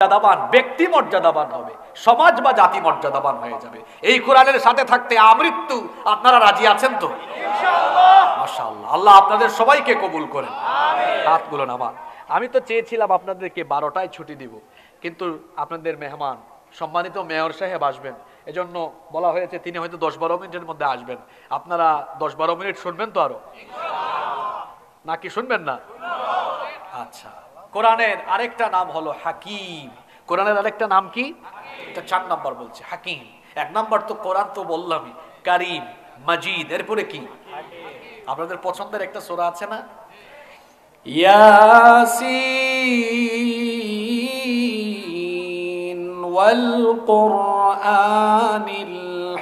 মর্যাদাবান, ব্যক্তি মর্যাদাবান হবে, সমাজ বা জাতি মর্যাদাবান হয়ে যাবে। এই কোরআনের সাথে থাকতে আমৃত্যু আপনারা রাজি আছেন তো? মাশাআল্লাহ, আল্লাহ আপনাদের সবাইকে কবুল করেন। হাতগুলো নামান। আমি তো চেয়েছিলাম আপনাদেরকে 12টায় ছুটি দিব, কিন্তু আপনাদের মেহমান সম্মানিত মেয়র সাহেব আসবেন, এজন্য বলা হয়েছে তিনি হয়তো 10-12 মিনিটের মধ্যে আসবেন। আপনারা 10-12 মিনিট শুনবেন তো আরো, নাকি শুনবেন না? আচ্ছা, কোরআনের আরেকটা নাম হলো হাকিম। কোরআনের আরেকটা নাম কি? এটা 4 নাম্বার বলছে হাকিম। 1 নাম্বার তো কোরআন তো বললামই, কারীম, মাজিদ, এরপরে কি? আপনাদের পছন্দের একটা সূরা আছে না, ইয়াসিন ওয়াল কুরআনিল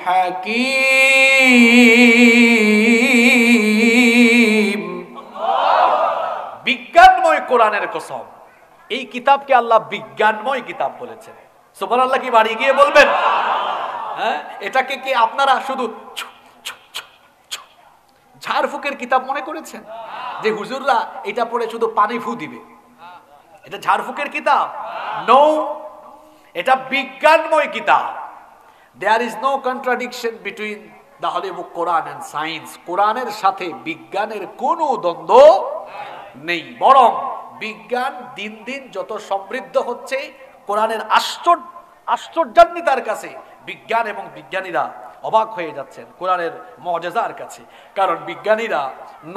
হাকিম। বিজ্ঞানময় কোরআনের কসম, এই কিতাবকে আল্লাহ বিজ্ঞানময় কিতাব বলেছেন। সুবহানাল্লাহ কি বাড়ি গিয়ে বলবেন? হ্যাঁ, এটাকে কি আপনারা শুধু ঝাড়ফুঁকের কিতাব মনে করেছেন যে হুজুররা এটা পড়ে শুধু পানি ফু দিবে? এটা ঝাড়ফুঁকের কিতাব? নো, এটা বিজ্ঞানময় কিতাব। There is no contradiction between the Holy Book Quran and science. কোরআনের সাথে বিজ্ঞানের কোনো দ্বন্দ্ব নেই, বরং বিজ্ঞান দিন দিন যত সমৃদ্ধ হচ্ছে, কোরআনের আশ্চর্যান্বিতার কাছে বিজ্ঞান এবং বিজ্ঞানীরা অবাক হয়ে যাচ্ছেন কোরআনের মুআজিজার কাছে। কারণ বিজ্ঞানীরা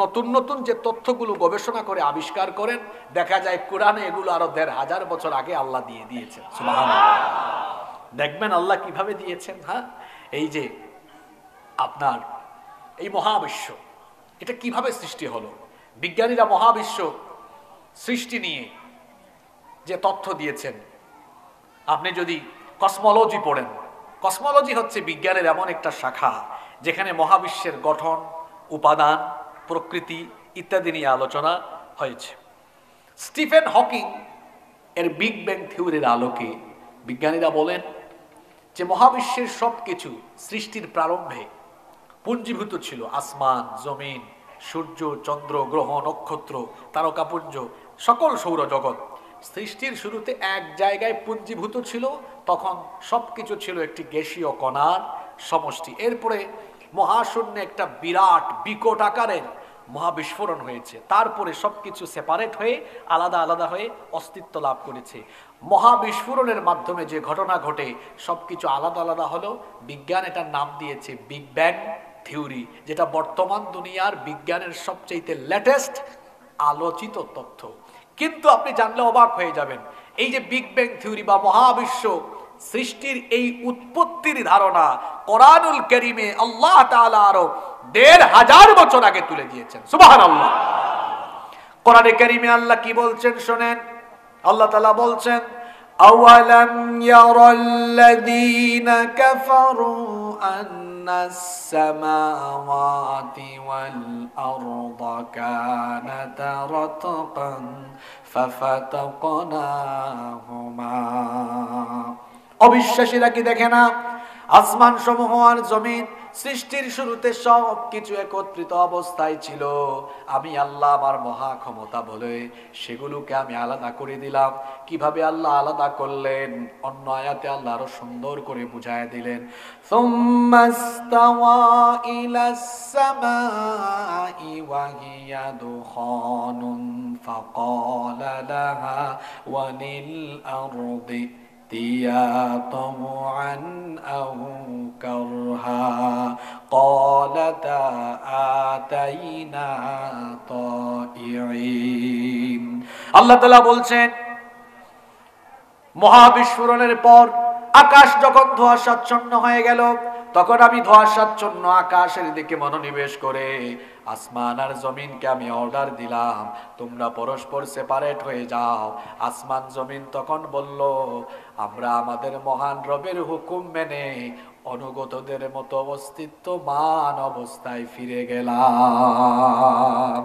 নতুন নতুন যে তথ্যগুলো গবেষণা করে আবিষ্কার করেন, দেখা যায় কোরআনে এগুলো আরো 1500 বছর আগে আল্লাহ দিয়ে দিয়েছেন। সুবহানাল্লাহ, দেখবেন আল্লাহ কিভাবে দিয়েছেন। হ্যাঁ, এই যে আপনার এই মহাবিশ্ব, এটা কিভাবে সৃষ্টি হলো, বিজ্ঞানীরা মহাবিশ্ব সৃষ্টি নিয়ে যে তথ্য দিয়েছেন, আপনি যদি কসমোলজি পড়েন, কসমোলজি হচ্ছে বিজ্ঞানের এমন একটা শাখা যেখানে মহাবিশ্বের গঠন, উপাদান, প্রকৃতি ইত্যাদি নিয়ে আলোচনা হয়েছে। স্টিফেন হকিং এর বিগ ব্যাং থিওরির আলোকে বিজ্ঞানীরা বলেন যে মহাবিশ্বের সবকিছু সৃষ্টির প্রারম্ভে পুঞ্জীভূত ছিল। আসমান, জমিন, সূর্য, চন্দ্র, গ্রহ, নক্ষত্র, তারকাপুঞ্জ, সকল সৌরজগৎ সৃষ্টির শুরুতে এক জায়গায় পুঞ্জীভূত ছিল। তখন সবকিছু ছিল একটি গ্যাসীয় কণার সমষ্টি। এরপরে মহাশূন্যে একটা বিরাট বিকট আকারের মহাবিস্ফোরণ হয়েছে। তারপরে সবকিছু সেপারেট হয়ে আলাদা আলাদা হয়ে অস্তিত্ব লাভ করেছে। মহাবিস্ফোরণের মাধ্যমে যে ঘটনা ঘটে সবকিছু আলাদা আলাদা হলো, বিজ্ঞান এটার নাম দিয়েছে বিগ ব্যাং থিওরি, যেটা বর্তমান দুনিয়ার বিজ্ঞানের সবচেয়ে লেটেস্ট আলোচিত তথ্য। কিন্তু আপনি জানলে অবাক হয়ে যাবেন, এই যে বিগ ব্যাং থিওরি বা মহাবিশ্ব সৃষ্টির এই উৎপত্তির ধারণা কোরআনুল কারীমে আল্লাহ তাআলা আরো 1500 বছর আগে তুলে দিয়েছেন। সুবহানাল্লাহ। কোরআনে কারীমে আল্লাহ কি বলছেন শোনেন। আল্লাহ তাআলা বলছেন, আওয়ালাম ইয়ারাল্লাযীনা কাফারু আন্নাস সামাওয়াতি ওয়াল আরদা কানাতা রাতকান ফাফাতাকনাহুমা। অবিশ্বাসীরা কি দেখে না আসমান সমূহ আর জমিন সৃষ্টির শুরুতে সব কিছু একত্রিত অবস্থায় ছিল। আমি আল্লাহ আমার মহা ক্ষমতা বলে সেগুলোকে আমি আলাদা করে দিলাম। কিভাবে আল্লাহ আলাদা করলেন অন্য আয়াতে আল্লাহ আরো সুন্দর করে বুঝায় দিলেন। সুম্মাস্তাওয়া ইলাস সামাই ওয়া হিয়া দুখানুন ফাকালা লাহা ওয়া লিল আরদি ائتيا طوعا أو كرها قالتا آتينا طائعين। আল্লাহ তাআলা বলছেন মহাবিস্ফোরণের পর আকাশ যখন ধোঁয়াশাচ্ছন্ন হয়ে গেল, তখন আমি ধোঁয়াশাচ্ছন্ন আকাশের দিকে মনোনিবেশ করে আসমান আর জমিনকে আমি অর্ডার দিলাম, তোমরা পরস্পর সেপারেট হয়ে যাও। আসমান জমিন তখন বলল, আমরা আমাদের মহান রবের হুকুম মেনে অনুগতদের মতো অস্তিত্বমান অবস্থায় ফিরে গেলাম।